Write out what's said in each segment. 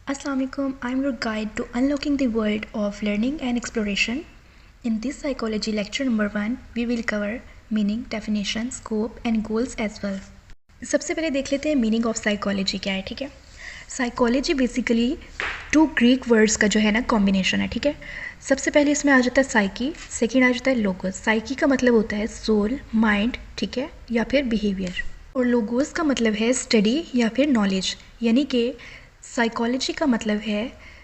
Assalamualaikum, I'm your guide to unlocking the world of learning and exploration. In this psychology lecture number 1, we will cover meaning, definition, scope and goals as well. सबसे पहले देख लेते हैं meaning of psychology क्या है, ठीक है। Psychology basically 2 Greek words का जो है ना कॉम्बिनेशन है, ठीक है। सबसे पहले इसमें आ जाता है साइकी, सेकेंड आ जाता है लोगोस। साइकी का मतलब होता है सोल, माइंड, ठीक है, या फिर बिहेवियर, और लोगोस का मतलब है स्टडी या फिर नॉलेज। यानी कि साइकोलॉजी का मतलब है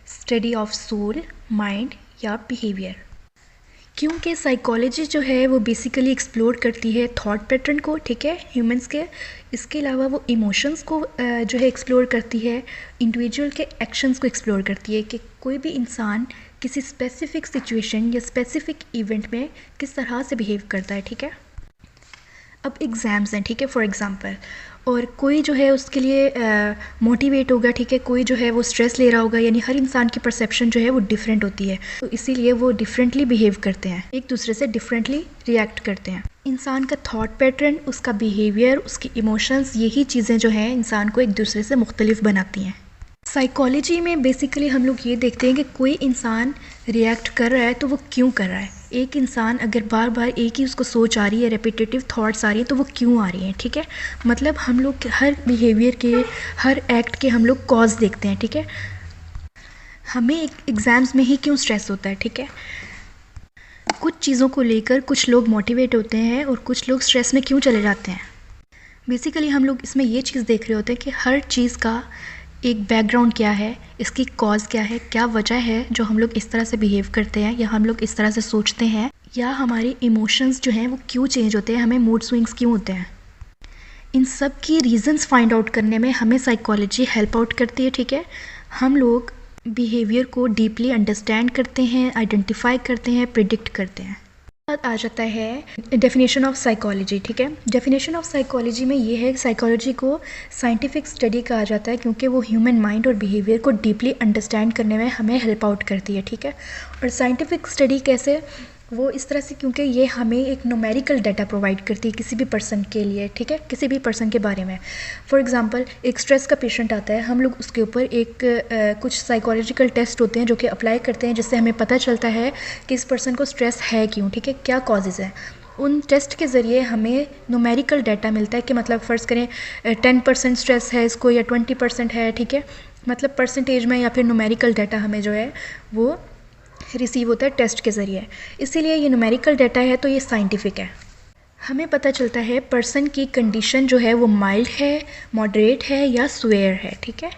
स्टडी ऑफ सोल, माइंड या बिहेवियर। क्योंकि साइकोलॉजी जो है वो बेसिकली एक्सप्लोर करती है थॉट पैटर्न को, ठीक है, ह्यूमंस के। इसके अलावा वो इमोशंस को जो है एक्सप्लोर करती है, इंडिविजुअल के एक्शंस को एक्सप्लोर करती है कि कोई भी इंसान किसी स्पेसिफिक सिचुएशन या स्पेसिफिक इवेंट में किस तरह से बिहेव करता है, ठीक है। अब एग्ज़ाम्स हैं, ठीक है, फॉर एग्ज़ाम्पल, और कोई जो है उसके लिए मोटिवेट होगा, ठीक है, कोई जो है वो स्ट्रेस ले रहा होगा। यानी हर इंसान की परसेप्शन जो है वो डिफरेंट होती है, तो इसीलिए वो डिफरेंटली बिहेव करते हैं, एक दूसरे से डिफरेंटली रिएक्ट करते हैं। इंसान का थॉट पैटर्न, उसका बिहेवियर, उसकी इमोशंस, यही चीज़ें जो हैं इंसान को एक दूसरे से मुख्तलिफ बनाती हैं। साइकोलॉजी में बेसिकली हम लोग ये देखते हैं कि कोई इंसान रिएक्ट कर रहा है तो वो क्यों कर रहा है। एक इंसान अगर बार बार एक ही उसको सोच आ रही है, रेपिटेटिव थॉट्स आ रही हैं, तो वो क्यों आ रही हैं, ठीक है। मतलब हम लोग हर बिहेवियर के, हर एक्ट के हम लोग कॉज देखते हैं, ठीक है। हमें एक एग्ज़ाम्स में ही क्यों स्ट्रेस होता है, ठीक है। कुछ चीज़ों को लेकर कुछ लोग मोटिवेट होते हैं और कुछ लोग स्ट्रेस में क्यों चले जाते हैं। बेसिकली हम लोग इसमें ये चीज़ देख रहे होते हैं कि हर चीज़ का एक बैकग्राउंड क्या है, इसकी कॉज क्या है, क्या वजह है जो हम लोग इस तरह से बिहेव करते हैं या हम लोग इस तरह से सोचते हैं, या हमारे इमोशंस जो हैं वो क्यों चेंज होते हैं, हमें मूड स्विंग्स क्यों होते हैं। इन सब की रीज़न्स फाइंड आउट करने में हमें साइकोलॉजी हेल्प आउट करती है, ठीक है। हम लोग बिहेवियर को डीपली अंडरस्टैंड करते हैं, आइडेंटिफाई करते हैं, प्रिडिक्ट करते हैं। आ जाता है डेफिनेशन ऑफ साइकोलॉजी, ठीक है। डेफिनेशन ऑफ साइकोलॉजी में ये है, साइकोलॉजी को साइंटिफिक स्टडी कहा जाता है क्योंकि वो ह्यूमन माइंड और बिहेवियर को डीपली अंडरस्टैंड करने में हमें हेल्प आउट करती है, ठीक है। और साइंटिफिक स्टडी कैसे, वो इस तरह से क्योंकि ये हमें एक न्यूमेरिकल डाटा प्रोवाइड करती है किसी भी पर्सन के लिए, ठीक है, किसी भी पर्सन के बारे में। फॉर एग्जांपल, एक स्ट्रेस का पेशेंट आता है, हम लोग उसके ऊपर एक कुछ साइकोलॉजिकल टेस्ट होते हैं जो कि अप्लाई करते हैं, जिससे हमें पता चलता है कि इस पर्सन को स्ट्रेस है क्यों, ठीक है, क्या कॉजेज़ हैं। उन टेस्ट के ज़रिए हमें न्यूमेरिकल डाटा मिलता है कि मतलब फ़र्ज़ करें 10% स्ट्रेस है इसको या 20% है, ठीक है। मतलब परसेंटेज में या फिर न्यूमेरिकल डाटा हमें जो है वो रिसीव होता है टेस्ट के ज़रिए। इसीलिए ये न्यूमेरिकल डाटा है तो ये साइंटिफिक है। हमें पता चलता है पर्सन की कंडीशन जो है वो माइल्ड है, मॉडरेट है या स्वेयर है, ठीक है।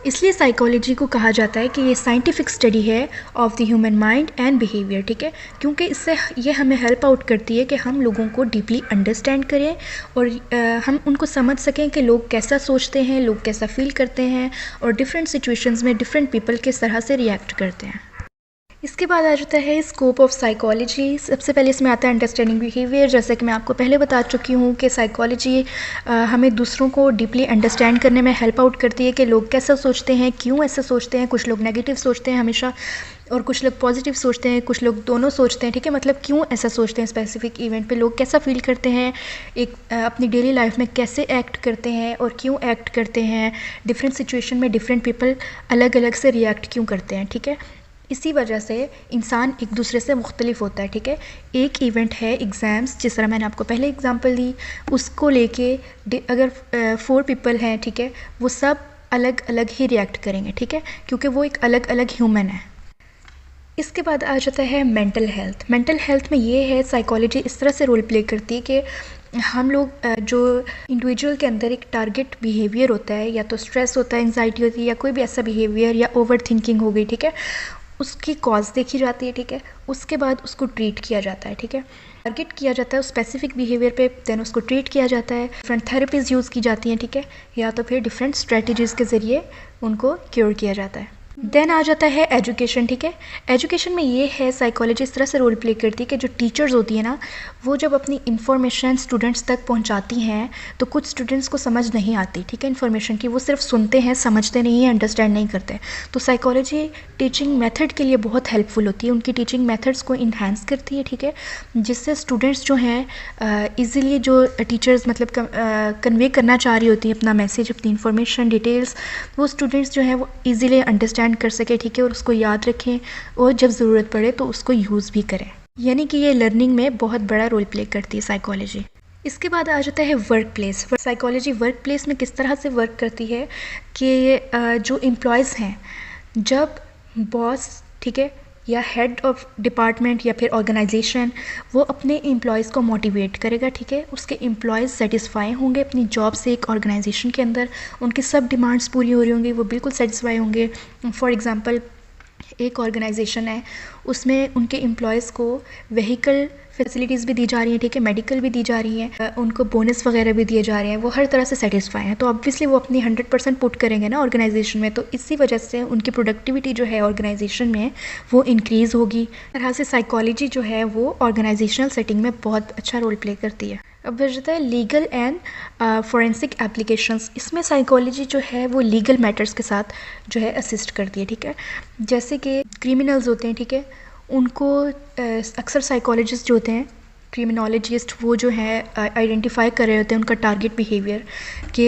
इसलिए साइकोलॉजी को कहा जाता है कि ये साइंटिफिक स्टडी है of the human mind and behaviour, ठीक है, क्योंकि इससे ये हमें हेल्प आउट करती है कि हम लोगों को डीपली अंडरस्टैंड करें और हम उनको समझ सकें कि लोग कैसा सोचते हैं, लोग कैसा फील करते हैं, और डिफरेंट सिचुएशंस में डिफरेंट पीपल किस तरह से रिएक्ट करते हैं। इसके बाद आ जाता है स्कोप ऑफ साइकोलॉजी। सबसे पहले इसमें आता है अंडरस्टैंडिंग बिहेवियर। जैसे कि मैं आपको पहले बता चुकी हूँ कि साइकोलॉजी हमें दूसरों को डीपली अंडरस्टैंड करने में हेल्प आउट करती है कि लोग कैसा सोचते हैं, क्यों ऐसा सोचते हैं। कुछ लोग नेगेटिव सोचते हैं हमेशा और कुछ लोग पॉजिटिव सोचते हैं, कुछ लोग दोनों सोचते हैं, ठीक है। मतलब क्यों ऐसा सोचते हैं, स्पेसिफिक इवेंट पे लोग कैसा फील करते हैं, एक अपनी डेली लाइफ में कैसे एक्ट करते हैं और क्यों एक्ट करते हैं, डिफरेंट सिचुएशन में डिफरेंट पीपल अलग अलग से रिएक्ट क्यों करते हैं, ठीक है। इसी वजह से इंसान एक दूसरे से मुख्तलिफ होता है, ठीक है। एक इवेंट है एग्ज़ाम्स, जिस तरह मैंने आपको पहले एग्जांपल दी, उसको लेके अगर 4 पीपल हैं, ठीक है, वो सब अलग अलग ही रिएक्ट करेंगे, ठीक है, क्योंकि वो एक अलग अलग ह्यूमन है। इसके बाद आ जाता है मेंटल हेल्थ। मेंटल हेल्थ में ये है, साइकोलॉजी इस तरह से रोल प्ले करती है कि हम लोग जो इंडिविजुअल के अंदर एक टारगेट बिहेवियर होता है, या तो स्ट्रेस होता है, एंजाइटी होती है, या कोई भी ऐसा बिहेवियर या ओवर थिंकिंग हो गई, ठीक है, उसकी कॉज देखी जाती है, ठीक है। उसके बाद उसको ट्रीट किया जाता है, ठीक है, टारगेट किया जाता है उस स्पेसिफिक बिहेवियर पे, देन उसको ट्रीट किया जाता है। डिफरेंट थेरेपीज़ यूज़ की जाती हैं, ठीक है, या तो फिर डिफरेंट स्ट्रेटजीज़ के ज़रिए उनको क्योर किया जाता है। देन आ जाता है एजुकेशन, ठीक है। एजुकेशन में ये है साइकोलॉजी इस तरह से रोल प्ले करती है कि जो टीचर्स होती है ना, वो जब अपनी इन्फॉर्मेशन स्टूडेंट्स तक पहुंचाती हैं तो कुछ स्टूडेंट्स को समझ नहीं आती, ठीक है, इन्फॉर्मेशन की, वो सिर्फ सुनते हैं, समझते नहीं हैं, अंडरस्टैंड नहीं करते। तो साइकोलॉजी टीचिंग मेथड के लिए बहुत हेल्पफुल होती है, उनकी टीचिंग मेथड्स को इन्हांस करती है, ठीक है, जिससे स्टूडेंट्स जो हैं ईज़िली जो टीचर्स मतलब कन्वे करना चाह रही होती है अपना मैसेज, अपनी इन्फॉर्मेशन, डिटेल्स, वो स्टूडेंट्स जो हैं वो ईज़िली अंडरस्टैंड कर सके, ठीक है, और उसको याद रखें और जब ज़रूरत पड़े तो उसको यूज़ भी करें। यानी कि ये लर्निंग में बहुत बड़ा रोल प्ले करती है साइकोलॉजी। इसके बाद आ जाता है work place. Psychology work place में किस तरह से वर्क करती है कि जो एम्प्लॉयज़ हैं, जब बॉस, ठीक है, या हेड ऑफ डिपार्टमेंट या फिर ऑर्गेनाइजेशन वो अपने एम्प्लॉयज़ को मोटिवेट करेगा, ठीक है, उसके एम्प्लॉयज़ सेटिस्फाई होंगे अपनी जॉब से, एक ऑर्गेनाइजेशन के अंदर उनकी सब डिमांड्स पूरी हो रही होंगी, वो बिल्कुल सेटिस्फाई होंगे। फॉर एग्ज़ाम्पल एक ऑर्गेनाइजेशन है, उसमें उनके एम्प्लॉयज़ को व्हीकल फैसिलिटीज़ भी दी जा रही हैं, ठीक है, मेडिकल भी दी जा रही हैं, उनको बोनस वगैरह भी दिए जा रहे हैं, वो हर तरह से सेटिस्फाई हैं, तो ऑब्वियसली वो अपनी 100% पुट करेंगे ना ऑर्गेनाइजेशन में, तो इसी वजह से उनकी प्रोडक्टिविटी जो है ऑर्गेनाइजेशन में वो इंक्रीज़ होगी। इस तरह से साइकोलॉजी जो है वो ऑर्गेनाइजेशनल सेटिंग में बहुत अच्छा रोल प्ले करती है। अब बचता है लीगल एंड फॉरेंसिक एप्लीकेशंस। इसमें साइकोलॉजी जो है वो लीगल मैटर्स के साथ जो है असिस्ट करती है, ठीक है, जैसे कि क्रिमिनल्स होते हैं, ठीक है, उनको अक्सर साइकोलॉजिस्ट जो होते हैं, क्रिमिनोलॉजिस्ट, वो जो है आइडेंटिफाई कर रहे होते हैं उनका टारगेट बिहेवियर, कि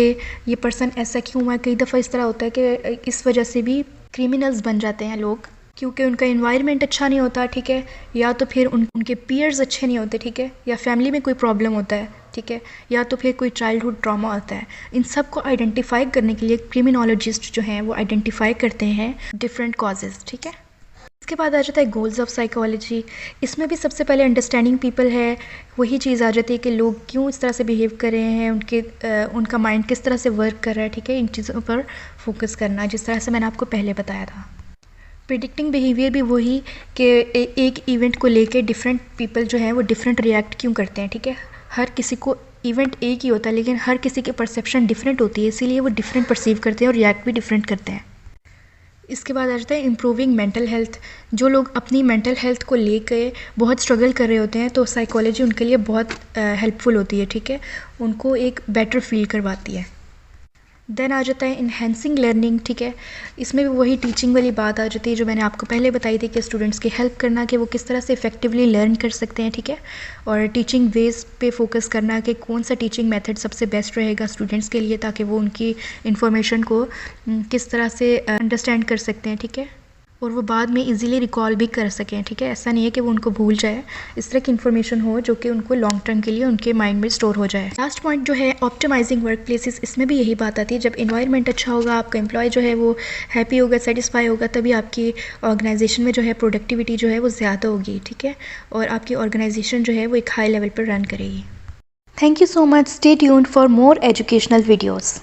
ये पर्सन ऐसा क्यों हुआ। कई दफ़ा इस तरह होता है कि इस वजह से भी क्रिमिनल्स बन जाते हैं लोग, क्योंकि उनका इन्वायरमेंट अच्छा नहीं होता, ठीक है, या तो फिर उनके पीयर्स अच्छे नहीं होते, ठीक है, या फैमिली में कोई प्रॉब्लम होता है, ठीक है, या तो फिर कोई चाइल्डहुड ट्रॉमा होता है। इन सब को आइडेंटिफाई करने के लिए क्रिमिनोलॉजिस्ट जो हैं वो आइडेंटिफाई करते हैं डिफरेंट कॉजेज़, ठीक है। इसके बाद आ जाता है गोल्स ऑफ साइकोलॉजी। इसमें भी सबसे पहले अंडरस्टैंडिंग पीपल है, वही चीज़ आ जाती है कि लोग क्यों इस तरह से बिहेव कर रहे हैं, उनका माइंड किस तरह से वर्क कर रहा है, ठीक है, इन चीज़ों पर फोकस करना, जिस तरह से मैंने आपको पहले बताया था। प्रिडिक्टिंग बिहेवियर भी वही कि एक इवेंट को लेके डिफरेंट पीपल जो हैं वो डिफरेंट रिएक्ट क्यों करते हैं, ठीक है, हर किसी को इवेंट एक ही होता है लेकिन हर किसी की परसेप्शन डिफरेंट होती है, इसीलिए वो डिफरेंट परसीव करते हैं और रिएक्ट भी डिफरेंट करते हैं। इसके बाद आ जाता है इम्प्रूविंग मेंटल हेल्थ। जो लोग अपनी मेंटल हेल्थ को लेकर बहुत स्ट्रगल कर रहे होते हैं तो साइकोलॉजी उनके लिए बहुत हेल्पफुल होती है, ठीक है, उनको एक बेटर फील करवाती है। देन आ जाता है इन्हेंसिंग लर्निंग, ठीक है, इसमें भी वही टीचिंग वाली बात आ जाती है जो मैंने आपको पहले बताई थी कि स्टूडेंट्स की हेल्प करना कि वो किस तरह से इफेक्टिवली लर्न कर सकते हैं, ठीक है, और टीचिंग वेज पे फोकस करना कि कौन सा टीचिंग मेथड सबसे बेस्ट रहेगा स्टूडेंट्स के लिए ताकि वो उनकी इन्फॉर्मेशन को किस तरह से अंडरस्टैंड कर सकते हैं, ठीक है, और वो बाद में इजीली रिकॉल भी कर सकें, ठीक है, ऐसा नहीं है कि वो उनको भूल जाए, इस तरह की इन्फॉर्मेशन हो जो कि उनको लॉन्ग टर्म के लिए उनके माइंड में स्टोर हो जाए। लास्ट पॉइंट जो है ऑप्टिमाइजिंग वर्क प्लेसेस, इसमें भी यही बात आती है, जब इन्वायरमेंट अच्छा होगा, आपका एम्प्लॉय जो है वो हैप्पी होगा, सेटिस्फाई होगा, तभी आपकी ऑर्गेनाइजेशन में जो है प्रोडक्टिविटी जो है वो ज़्यादा होगी, ठीक है, और आपकी ऑर्गेनाइजेशन जो है वो एक हाई लेवल पर रन करेगी। Thank you so much, stay tuned for more educational videos.